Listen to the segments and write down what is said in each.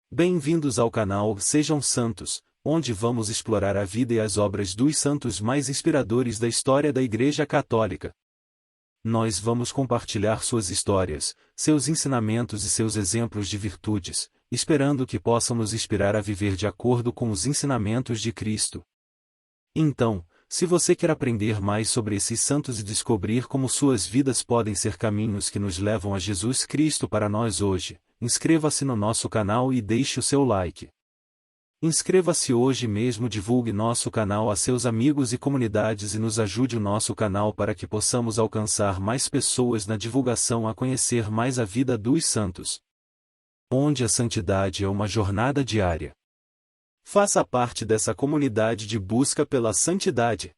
Bem-vindos ao canal Sejam Santos, onde vamos explorar a vida e as obras dos santos mais inspiradores da história da Igreja Católica. Nós vamos compartilhar suas histórias, seus ensinamentos e seus exemplos de virtudes, esperando que possam nos inspirar a viver de acordo com os ensinamentos de Cristo. Então, se você quer aprender mais sobre esses santos e descobrir como suas vidas podem ser caminhos que nos levam a Jesus Cristo para nós hoje, inscreva-se no nosso canal e deixe o seu like. Inscreva-se hoje mesmo, divulgue nosso canal a seus amigos e comunidades e nos ajude o nosso canal para que possamos alcançar mais pessoas na divulgação a conhecer mais a vida dos santos. Onde a santidade é uma jornada diária. Faça parte dessa comunidade de busca pela santidade.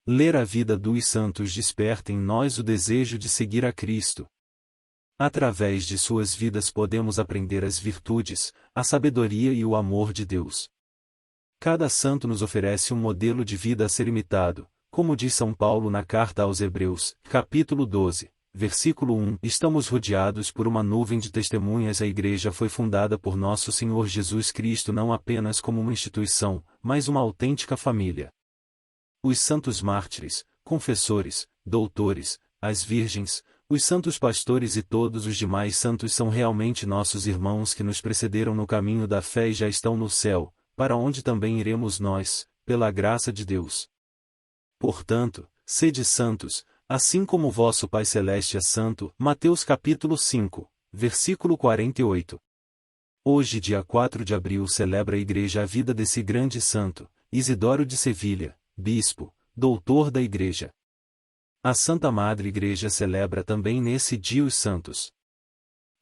Ler a vida dos santos desperta em nós o desejo de seguir a Cristo. Através de suas vidas podemos aprender as virtudes, a sabedoria e o amor de Deus. Cada santo nos oferece um modelo de vida a ser imitado, como diz São Paulo na carta aos Hebreus, capítulo 12, versículo 1. Estamos rodeados por uma nuvem de testemunhas. A Igreja foi fundada por nosso Senhor Jesus Cristo não apenas como uma instituição, mas uma autêntica família. Os santos mártires, confessores, doutores, as virgens, os santos pastores e todos os demais santos são realmente nossos irmãos que nos precederam no caminho da fé e já estão no céu, para onde também iremos nós, pela graça de Deus. Portanto, sede santos, assim como vosso Pai Celeste é santo. Mateus capítulo 5, versículo 48. Hoje, dia 4 de abril, celebra a Igreja a vida desse grande santo, Isidoro de Sevilha, bispo, doutor da Igreja. A Santa Madre Igreja celebra também nesse dia os santos.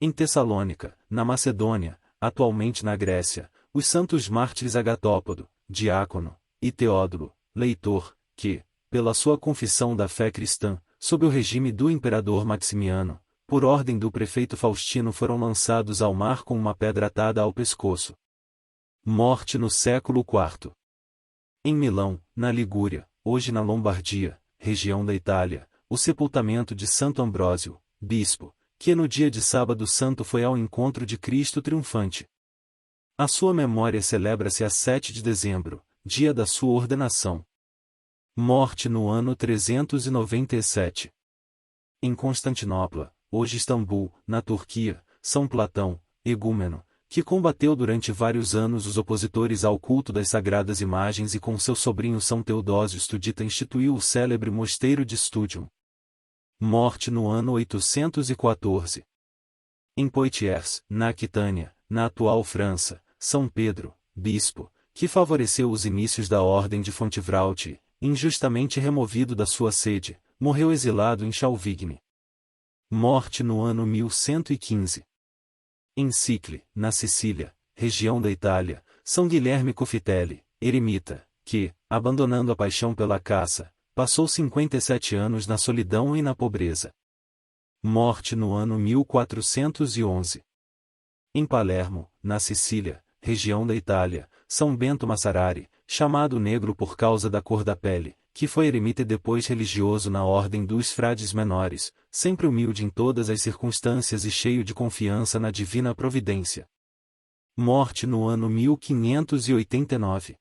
Em Tessalônica, na Macedônia, atualmente na Grécia, os santos mártires Agatópodo, Diácono, e Teódulo, leitor, que, pela sua confissão da fé cristã, sob o regime do imperador Maximiano, por ordem do prefeito Faustino, foram lançados ao mar com uma pedra atada ao pescoço. Morte no século IV. Em Milão, na Ligúria, hoje na Lombardia, região da Itália, o sepultamento de Santo Ambrósio, bispo, que no dia de sábado santo foi ao encontro de Cristo triunfante. A sua memória celebra-se a 7 de dezembro, dia da sua ordenação. Morte no ano 397. Em Constantinopla, hoje Istambul, na Turquia, São Platão, egúmeno, que combateu durante vários anos os opositores ao culto das sagradas imagens e com seu sobrinho São Teodósio Estudita instituiu o célebre mosteiro de Studium. Morte no ano 814. Em Poitiers, na Aquitânia, na atual França, São Pedro, bispo, que favoreceu os inícios da Ordem de Fontevraud, injustamente removido da sua sede, morreu exilado em Chalvigne. Morte no ano 1115. Em Cicle, na Sicília, região da Itália, São Guilherme Confitelli, eremita, que, abandonando a paixão pela caça, passou 57 anos na solidão e na pobreza. Morte no ano 1411. Em Palermo, na Sicília, região da Itália, São Bento Massarari, chamado negro por causa da cor da pele, que foi eremita e depois religioso na ordem dos frades menores, sempre humilde em todas as circunstâncias e cheio de confiança na divina providência. Morte no ano 1589.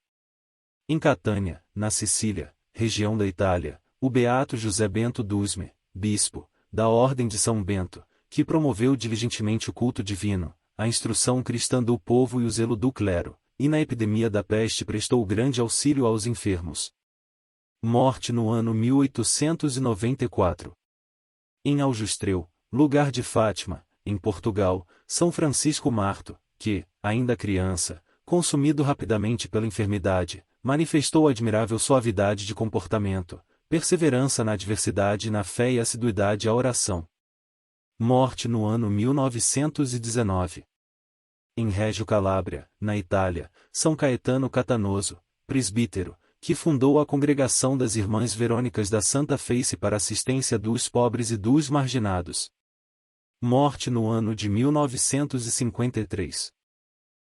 Em Catânia, na Sicília, região da Itália, o beato José Bento Dusme, bispo, da Ordem de São Bento, que promoveu diligentemente o culto divino, a instrução cristã do povo e o zelo do clero, e na epidemia da peste prestou grande auxílio aos enfermos. Morte no ano 1894. Em Aljustreu, lugar de Fátima, em Portugal, São Francisco Marto, que, ainda criança, consumido rapidamente pela enfermidade, manifestou admirável suavidade de comportamento, perseverança na adversidade e na fé e assiduidade à oração. Morte no ano 1919. Em Reggio Calabria, na Itália, São Caetano Catanoso, presbítero, que fundou a Congregação das Irmãs Verônicas da Santa Face para assistência dos pobres e dos marginados. Morte no ano de 1953.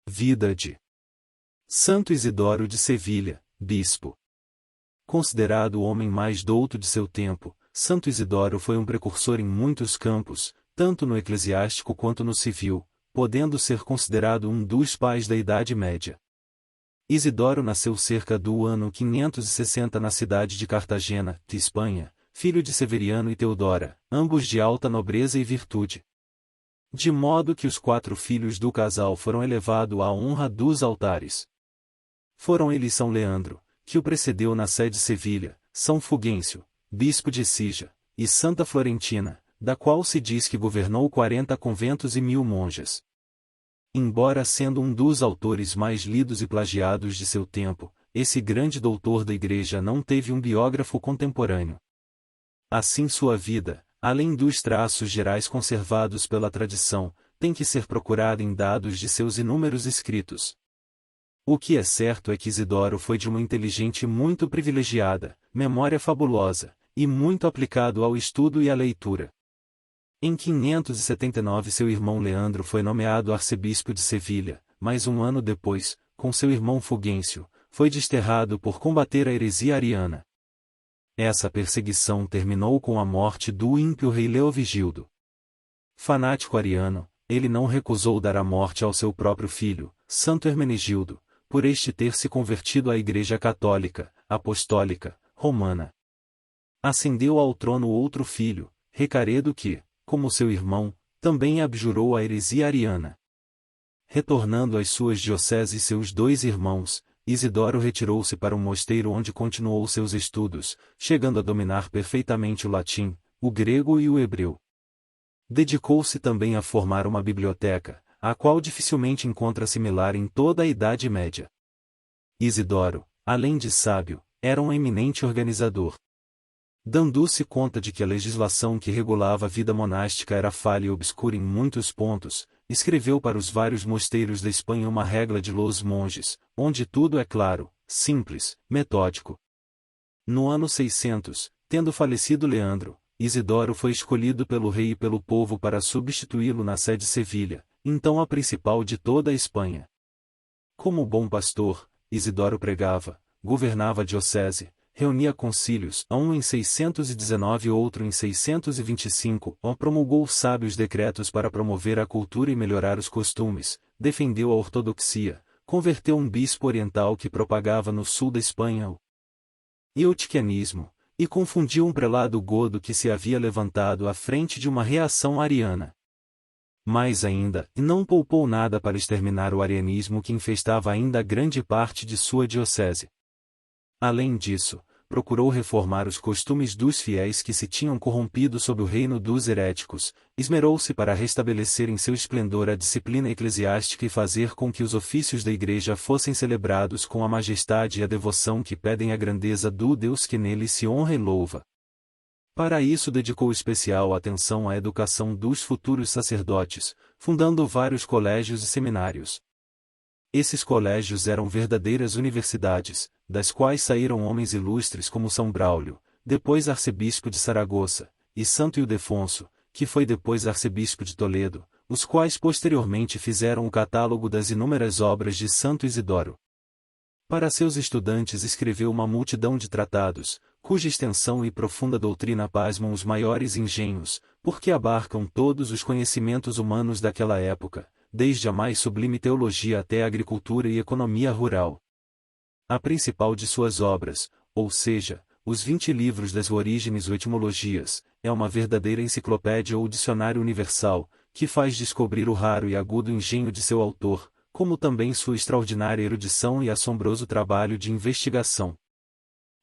Vida de Santo Isidoro de Sevilha, bispo. Considerado o homem mais douto de seu tempo, Santo Isidoro foi um precursor em muitos campos, tanto no eclesiástico quanto no civil, podendo ser considerado um dos pais da Idade Média. Isidoro nasceu cerca do ano 560 na cidade de Cartagena, de Espanha, filho de Severiano e Teodora, ambos de alta nobreza e virtude. De modo que os 4 filhos do casal foram elevados à honra dos altares. Foram eles São Leandro, que o precedeu na sé de Sevilha, São Fulgêncio, bispo de Écija, e Santa Florentina, da qual se diz que governou 40 conventos e 1000 monjas. Embora sendo um dos autores mais lidos e plagiados de seu tempo, esse grande doutor da Igreja não teve um biógrafo contemporâneo. Assim sua vida, além dos traços gerais conservados pela tradição, tem que ser procurada em dados de seus inúmeros escritos. O que é certo é que Isidoro foi de uma inteligente muito privilegiada, memória fabulosa, e muito aplicado ao estudo e à leitura. Em 579 seu irmão Leandro foi nomeado arcebispo de Sevilha, mas um ano depois, com seu irmão Fulgêncio, foi desterrado por combater a heresia ariana. Essa perseguição terminou com a morte do ímpio rei Leovigildo. Fanático ariano, ele não recusou dar a morte ao seu próprio filho, Santo Hermenegildo, por este ter se convertido à Igreja Católica, Apostólica, Romana. Ascendeu ao trono outro filho, Recaredo que, como seu irmão, também abjurou a heresia ariana. Retornando às suas dioceses seus 2 irmãos, Isidoro retirou-se para um mosteiro onde continuou seus estudos, chegando a dominar perfeitamente o latim, o grego e o hebreu. Dedicou-se também a formar uma biblioteca, a qual dificilmente encontra similar em toda a Idade Média. Isidoro, além de sábio, era um eminente organizador. Dando-se conta de que a legislação que regulava a vida monástica era falha e obscura em muitos pontos, escreveu para os vários mosteiros da Espanha uma regra de los monges, onde tudo é claro, simples, metódico. No ano 600, tendo falecido Leandro, Isidoro foi escolhido pelo rei e pelo povo para substituí-lo na sé de Sevilha, então a principal de toda a Espanha. Como bom pastor, Isidoro pregava, governava a diocese, reunia concílios, um em 619 e outro em 625, promulgou sábios decretos para promover a cultura e melhorar os costumes, defendeu a ortodoxia, converteu um bispo oriental que propagava no sul da Espanha o eutiquianismo, e confundiu um prelado godo que se havia levantado à frente de uma reação ariana. Mais ainda, não poupou nada para exterminar o arianismo que infestava ainda grande parte de sua diocese. Além disso, procurou reformar os costumes dos fiéis que se tinham corrompido sob o reino dos heréticos, esmerou-se para restabelecer em seu esplendor a disciplina eclesiástica e fazer com que os ofícios da Igreja fossem celebrados com a majestade e a devoção que pedem a grandeza do Deus que nele se honra e louva. Para isso dedicou especial atenção à educação dos futuros sacerdotes, fundando vários colégios e seminários. Esses colégios eram verdadeiras universidades, das quais saíram homens ilustres como São Braulio, depois arcebispo de Saragoça, e Santo Ildefonso, que foi depois arcebispo de Toledo, os quais posteriormente fizeram o catálogo das inúmeras obras de Santo Isidoro. Para seus estudantes escreveu uma multidão de tratados, cuja extensão e profunda doutrina pasmam os maiores engenhos, porque abarcam todos os conhecimentos humanos daquela época, desde a mais sublime teologia até a agricultura e economia rural. A principal de suas obras, ou seja, os 20 livros das Orígenes ou Etimologias, é uma verdadeira enciclopédia ou dicionário universal, que faz descobrir o raro e agudo engenho de seu autor, como também sua extraordinária erudição e assombroso trabalho de investigação.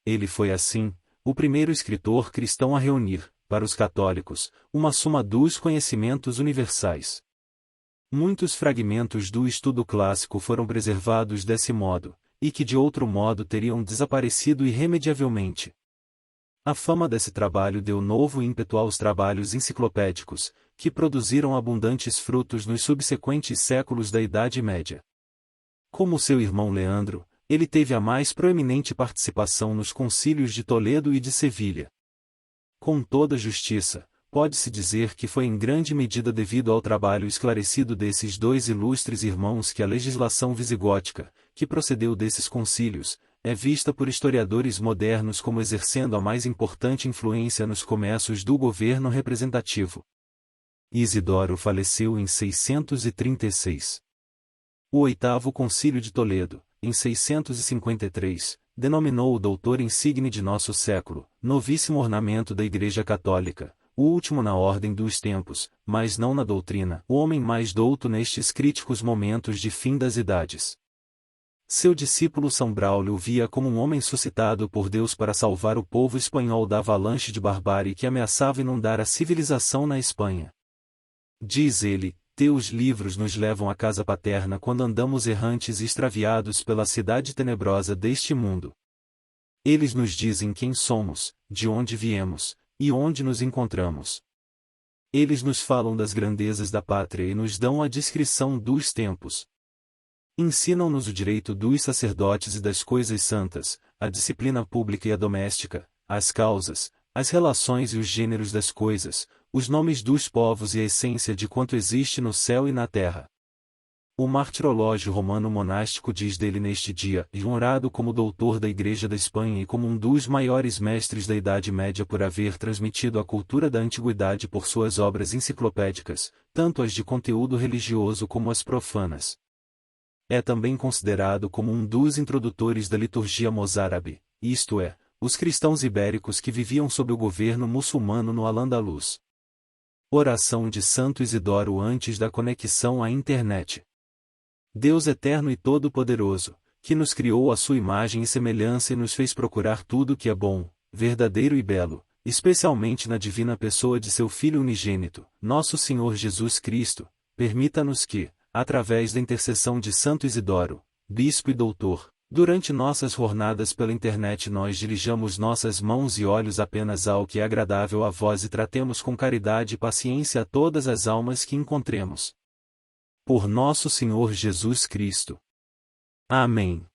Ele foi assim, o primeiro escritor cristão a reunir, para os católicos, uma suma dos conhecimentos universais. Muitos fragmentos do estudo clássico foram preservados desse modo, e que de outro modo teriam desaparecido irremediavelmente. A fama desse trabalho deu novo ímpeto aos trabalhos enciclopédicos, que produziram abundantes frutos nos subsequentes séculos da Idade Média. Como seu irmão Leandro, ele teve a mais proeminente participação nos concílios de Toledo e de Sevilha. Com toda justiça, pode-se dizer que foi em grande medida devido ao trabalho esclarecido desses dois ilustres irmãos que a legislação visigótica, que procedeu desses concílios, é vista por historiadores modernos como exercendo a mais importante influência nos começos do governo representativo. Isidoro faleceu em 636. O oitavo Concílio de Toledo, em 653, denominou o doutor insigne de nosso século, novíssimo ornamento da Igreja Católica, o último na ordem dos tempos, mas não na doutrina, o homem mais douto nestes críticos momentos de fim das idades. Seu discípulo São Braulio o via como um homem suscitado por Deus para salvar o povo espanhol da avalanche de barbárie que ameaçava inundar a civilização na Espanha. Diz ele, teus livros nos levam à casa paterna quando andamos errantes e extraviados pela cidade tenebrosa deste mundo. Eles nos dizem quem somos, de onde viemos, e onde nos encontramos. Eles nos falam das grandezas da pátria e nos dão a descrição dos tempos. Ensinam-nos o direito dos sacerdotes e das coisas santas, a disciplina pública e a doméstica, as causas, as relações e os gêneros das coisas, os nomes dos povos e a essência de quanto existe no céu e na terra. O martirológio romano monástico diz dele neste dia, honrado como doutor da Igreja da Espanha e como um dos maiores mestres da Idade Média por haver transmitido a cultura da antiguidade por suas obras enciclopédicas, tanto as de conteúdo religioso como as profanas. É também considerado como um dos introdutores da liturgia mozárabe, isto é, os cristãos ibéricos que viviam sob o governo muçulmano no Al-Andalus. Oração de Santo Isidoro antes da conexão à internet. Deus eterno e todo-poderoso, que nos criou à sua imagem e semelhança e nos fez procurar tudo que é bom, verdadeiro e belo, especialmente na divina pessoa de seu Filho unigênito, nosso Senhor Jesus Cristo, permita-nos que, através da intercessão de Santo Isidoro, bispo e doutor, durante nossas jornadas pela internet nós dirijamos nossas mãos e olhos apenas ao que é agradável a vós e tratemos com caridade e paciência a todas as almas que encontremos. Por nosso Senhor Jesus Cristo. Amém.